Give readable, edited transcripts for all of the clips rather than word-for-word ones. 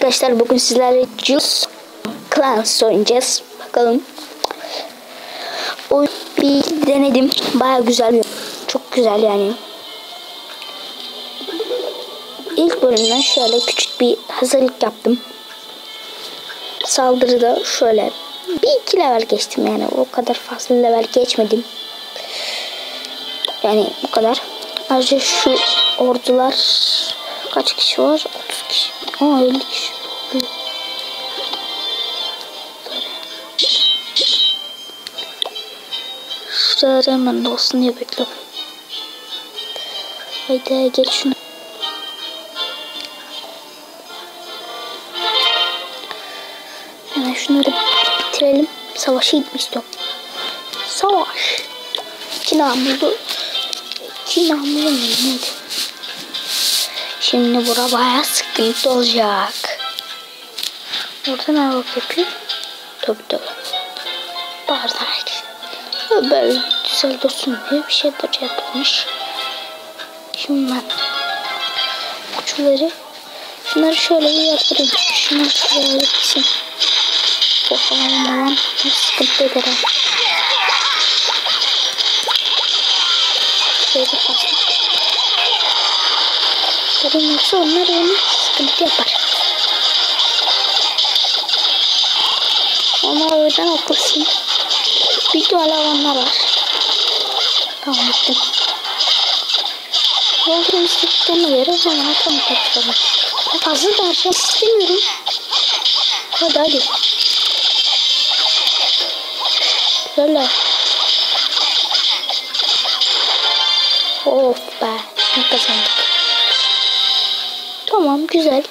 Arkadaşlar bugün sizlerle Just Clans oynayacağız. Bakalım. O bir denedim. Baya güzel. Çok güzel yani. İlk bölümden şöyle küçük bir hazırlık yaptım. Saldırıda şöyle bir iki level geçtim yani. O kadar fazla level geçmedim. Yani bu kadar. Ayrıca şu ordular kaç kişi var? 30 kişi. 50 kişi. Şurada hemen olsun diye bekliyorum. Haydi geç şunu. Hemen şunları bitirelim. Savaşa gitmek istiyorum. Savaş. Kinamlı neydi? Şimdi bura bayağı sıkıntı olacak. Orada ne bak yapıyor? Tabii. Bardak. Böyle güzel dostum diye bir şeyler yapılmış. Şimdi ben şunları şöyle bir yatırayım. Şunları şöyle yapayım. O falan sıkıntı ederim. Şöyle kalsın. Sorun yoksa onlar onu sıkıntı yapar. Onlar o yüzden okursun. Büyük ihtimalle alanlar var. Tamam bittim. Yolda isteklerini verir hemen atalım takılalım. Fazla da harcamak istemiyorum. Hadi. Güzel. Of be. Ne kazandık. Tamam güzel.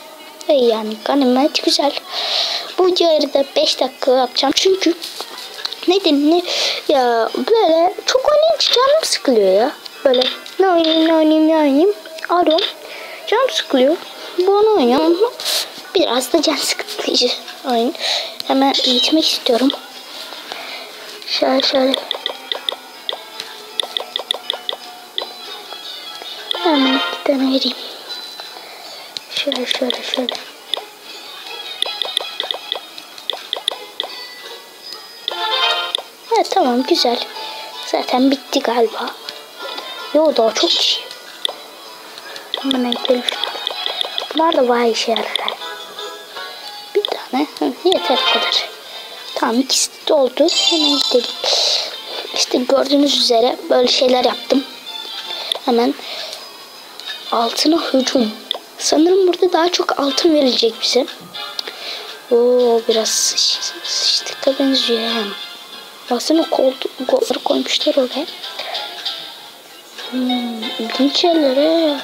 Yani ganimet güzel. Bu videoyu da 5 dakika yapacağım. Çünkü nedenini ya böyle çok oynayınca canım sıkılıyor ya. Böyle ne oynayayım. Arıyorum. Canım sıkılıyor. Bunu oynuyorum. Biraz da can sıkıcı oyun. Hemen eğitmek istiyorum. Şöyle. Hemen 2 tane vereyim. Şöyle. Evet tamam güzel. Zaten bitti galiba. Yo daha çok iyi. Hemen ekleyelim şunları. Bunlar da bayağı işe yarar. Bir tane yeter bu kadar. Tamam ikisi de oldu. Hemen gidelim. İşte gördüğünüz üzere böyle şeyler yaptım. Hemen altına hücum. Sanırım burada daha çok altın verilecek bize. Oo biraz sıçtıkta benziyor yani. Baksana kolları koymuşlar oraya. İlginç yerlere.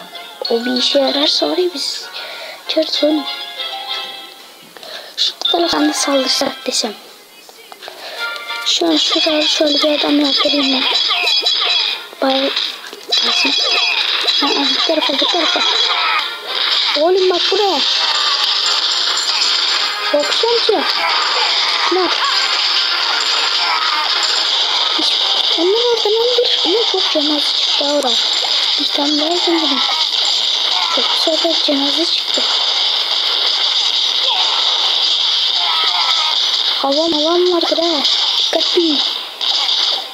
O bir işe yararsa var ya biz içeriz onu. Şu taraftan da saldırsak desem. Şu an şurada şöyle bir adam yapayım ben. Bayağı lazım. Bu tarafa. Oğlum bak buraya. Bakacağım ki. Ne? Onlar oradan bir. Ama çok cenaze çıktı orada. Bir tane daha izledim. Çok güzel bir cenaze çıktı. Havam vardır ha. Dikkatli.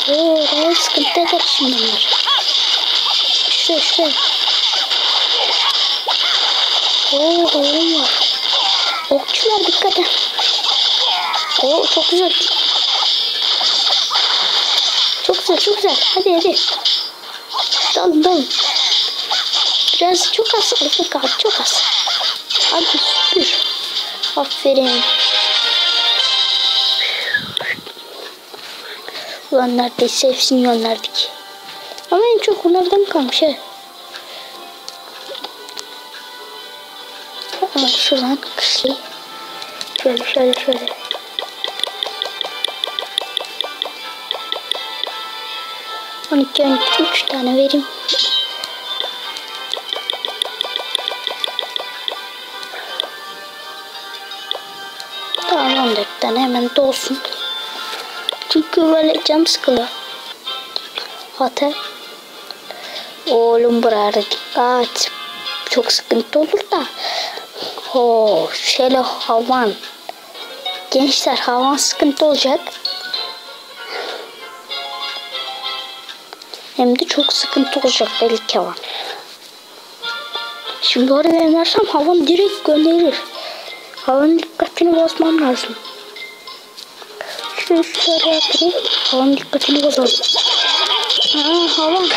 Oraya sıkıntı eder şimdi onlar. Şuraya. Havam var. Okçular dikkat et. Çok güzel. Çok güzel. Hadi. Dalın. Biraz çok az. Çok az. Hadi süpür. Aferin. Ulan neredeyse hepsini gönderdik. Ama en çok onlardan kalmış he. Ama şuradan kışlayayım. Şöyle. On iki 3 tane vereyim. Tamam 14 tane hemen dolsun. Çünkü böyle canım sıkılıyor. Hatta oğlum buraya dikkat. Çok sıkıntı olur da Şöyle havan. Gençler havan sıkıntı olacak. Hem de çok sıkıntı olacak belki havan. Şimdi oraya inersem havan direkt gönderir. Havanın dikkatini bozmam lazım. Şöyle yapayım. Havanın dikkatini bozalım. Havan.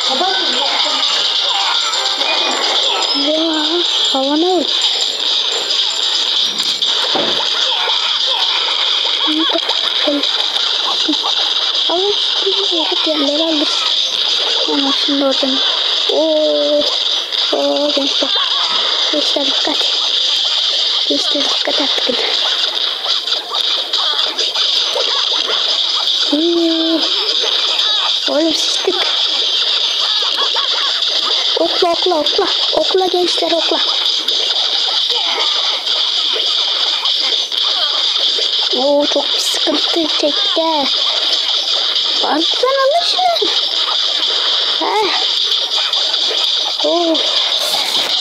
Havan. Yok. Ya hava ne olur? Hava sıkıntı yerleri alır. Ama şimdi oradan. Gençler. Gençler dikkat. Gençler dikkat artık. Oğlum sıktık. Okla gençler okla. Çok bir sıkıntı çekti. Baksana alın şunu.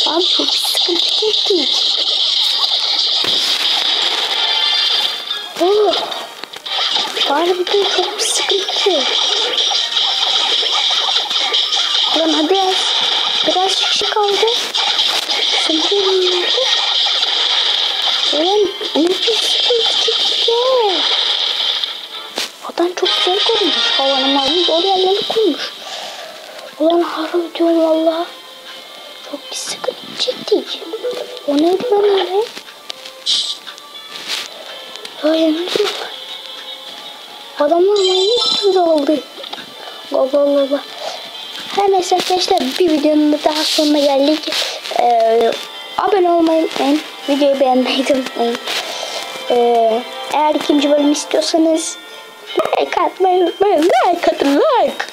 Abi çok bir sıkıntı çektik. Harbiden çok bir sıkıntı. Lan hadi ya. Biraz kişi kaldı. Sanırım nerede? Ulan ne bir sıkıntı çıktı. Adam çok güzel korumuş. Havanın almış. Oraya yerleri kurmuş. Ulan harbi diyorum valla. Çok bir sıkıntı çektik. O neydi lan öyle? Yemin ediyorum. Adamlar manyak gibi oldu. Allah. Her neyse arkadaşlar bir videonun daha sonuna geldik. Abone olmayı unutmayın. Videoyu beğenmeyi de unutmayın. Eğer ikinci bölüm istiyorsanız like atmayı unutmayın. Like atın like.